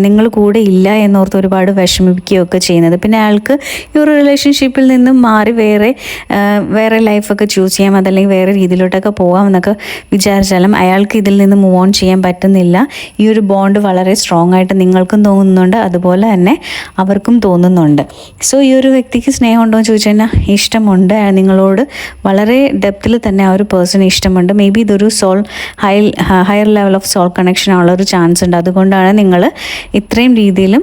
നിങ്ങൾ കൂടെ ഇല്ല എന്നോർത്ത് ഒരുപാട് വിഷമിപ്പിക്കുകയൊക്കെ ചെയ്യുന്നത്. പിന്നെ അയാൾക്ക് ഈ ഒരു റിലേഷൻഷിപ്പിൽ നിന്നും മാറി വേറെ ലൈഫൊക്കെ ചൂസ് ചെയ്യാം, അതല്ലെങ്കിൽ വേറെ രീതിയിലോട്ടൊക്കെ പോകാം എന്നൊക്കെ വിചാരിച്ചാലും അയാൾക്ക് ഇതിൽ നിന്ന് മൂവ് ഓൺ ചെയ്യാൻ പറ്റുന്നില്ല. ഈ ഒരു ബോണ്ട് വളരെ സ്ട്രോങ് ആയിട്ട് നിങ്ങൾക്കും തോന്നുന്നുണ്ട്, അതുപോലെ തന്നെ അവർക്കും തോന്നുന്നുണ്ട്. സോ ഈ ഒരു വ്യക്തിക്ക് സ്നേഹമുണ്ടോ എന്ന് ചോദിച്ചു കഴിഞ്ഞാൽ ഇഷ്ടമുണ്ട്. നിങ്ങളോട് വളരെ ഡെപ്തിൽ തന്നെ ആ ഒരു പേഴ്സൺ ഇഷ്ടമുണ്ട്. മേ ബി ഇതൊരു higher level of soul connection ഉള്ളൊരു ചാൻസ് ഉണ്ട്. അതുകൊണ്ടാണ് നിങ്ങൾ ഇത്രയും രീതിയിലും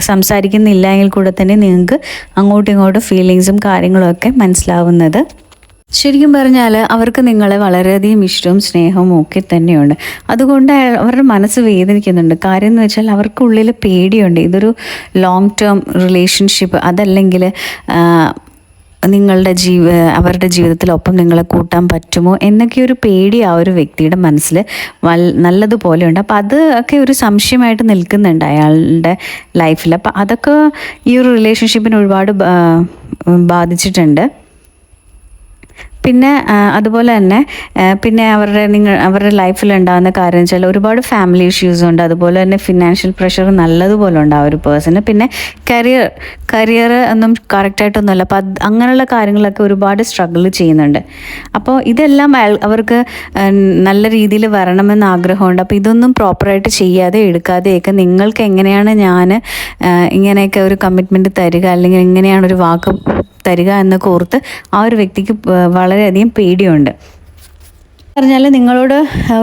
സംസാരിക്കുന്നില്ല എങ്കിൽ കൂടെ തന്നെ നിങ്ങൾക്ക് അങ്ങോട്ടും ഇങ്ങോട്ടും ഫീലിങ്സും കാര്യങ്ങളും ഒക്കെ മനസ്സിലാവുന്നത്. ശരിക്കും പറഞ്ഞാൽ അവർക്ക് നിങ്ങളെ വളരെയധികം ഇഷ്ടവും സ്നേഹവും ഒക്കെ തന്നെയുണ്ട്. അതുകൊണ്ട് അവരുടെ മനസ്സ് വേദനിക്കുന്നുണ്ട്. കാര്യം എന്ന് വെച്ചാൽ അവർക്കുള്ളിൽ പേടിയുണ്ട്. ഇതൊരു ലോങ് ടേം റിലേഷൻഷിപ്പ് അതല്ലെങ്കിൽ അവരുടെ ജീവിതത്തിലൊപ്പം നിങ്ങളെ കൂട്ടാൻ പറ്റുമോ എന്നൊക്കെ ഒരു പേടി ആ ഒരു വ്യക്തിയുടെ മനസ്സിൽ നല്ലതുപോലെയുണ്ട്. അപ്പോൾ അത് ഒക്കെ ഒരു സംശയമായിട്ട് നിൽക്കുന്നുണ്ട് അയാളുടെ ലൈഫിൽ. അപ്പോൾ അതൊക്കെ ഈ ഒരു റിലേഷൻഷിപ്പിനെ ഒരുപാട് ബാധിച്ചിട്ടുണ്ട്. പിന്നെ അതുപോലെ തന്നെ പിന്നെ അവരുടെ ലൈഫിൽ ഉണ്ടാകുന്ന കാര്യം വെച്ചാൽ ഒരുപാട് ഫാമിലി ഇഷ്യൂസ് ഉണ്ട്. അതുപോലെ തന്നെ ഫിനാൻഷ്യൽ പ്രഷർ നല്ലതുപോലെ ഉണ്ട് ആ ഒരു പേഴ്സണ്. പിന്നെ കരിയർ ഒന്നും കറക്റ്റായിട്ടൊന്നുമല്ല. അപ്പോൾ അങ്ങനെയുള്ള കാര്യങ്ങളൊക്കെ ഒരുപാട് സ്ട്രഗിൾ ചെയ്യുന്നുണ്ട്. അപ്പോൾ ഇതെല്ലാം അവർക്ക് നല്ല രീതിയിൽ വരണമെന്ന് ആഗ്രഹമുണ്ട്. അപ്പോൾ ഇതൊന്നും പ്രോപ്പറായിട്ട് ചെയ്യാതെ എടുക്കാതെയൊക്കെ നിങ്ങൾക്ക് എങ്ങനെയാണ് ഞാൻ ഇങ്ങനെയൊക്കെ ഒരു കമ്മിറ്റ്മെൻറ്റ് തരിക, അല്ലെങ്കിൽ എങ്ങനെയാണ് ഒരു വാക്ക് തരിക എന്നൊക്കെ ഓർത്ത് ആ ഒരു വ്യക്തിക്ക് വളരെയധികം പേടിയുണ്ട്. പറഞ്ഞാൽ നിങ്ങളോട്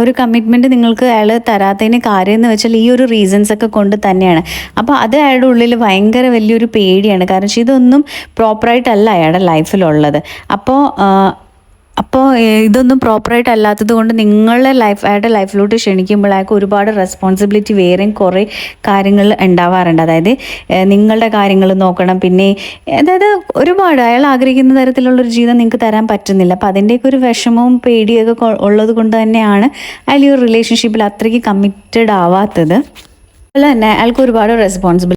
ഒരു കമ്മിറ്റ്മെൻറ്റ് നിങ്ങൾക്ക് അയാൾ തരാത്തതിന് കാര്യം എന്ന് വെച്ചാൽ ഈ ഒരു റീസൺസ് ഒക്കെ കൊണ്ട് തന്നെയാണ്. അപ്പോൾ അത് അയാളുടെ ഉള്ളിൽ ഭയങ്കര വലിയൊരു പേടിയാണ്. കാരണം ഇതൊന്നും പ്രോപ്പറായിട്ടല്ല അയാളുടെ ലൈഫിലുള്ളത്. അപ്പോൾ ഇതൊന്നും പ്രോപ്പറായിട്ട് അല്ലാത്തത് കൊണ്ട് അയാളുടെ ലൈഫിലോട്ട് ക്ഷണിക്കുമ്പോൾ അയാൾക്ക് ഒരുപാട് റെസ്പോൺസിബിലിറ്റി വേറെയും കുറേ കാര്യങ്ങൾ ഉണ്ടാവാറുണ്ട്. അതായത് നിങ്ങളുടെ കാര്യങ്ങൾ നോക്കണം. പിന്നെ അതായത് ഒരുപാട് അയാൾ ആഗ്രഹിക്കുന്ന തരത്തിലുള്ളൊരു ജീവിതം നിങ്ങൾക്ക് തരാൻ പറ്റുന്നില്ല. അപ്പോൾ അതിൻ്റെയൊക്കെ ഒരു വിഷമവും പേടിയൊക്കെ ഉള്ളത് കൊണ്ട് തന്നെയാണ് അയാൾ ഈ ഒരു റിലേഷൻഷിപ്പിൽ അത്രയ്ക്ക് കമ്മിറ്റഡ് ആവാത്തത്. അതുപോലെ തന്നെ അയാൾക്ക് ഒരുപാട് റെസ്പോൺസിബിലിറ്റി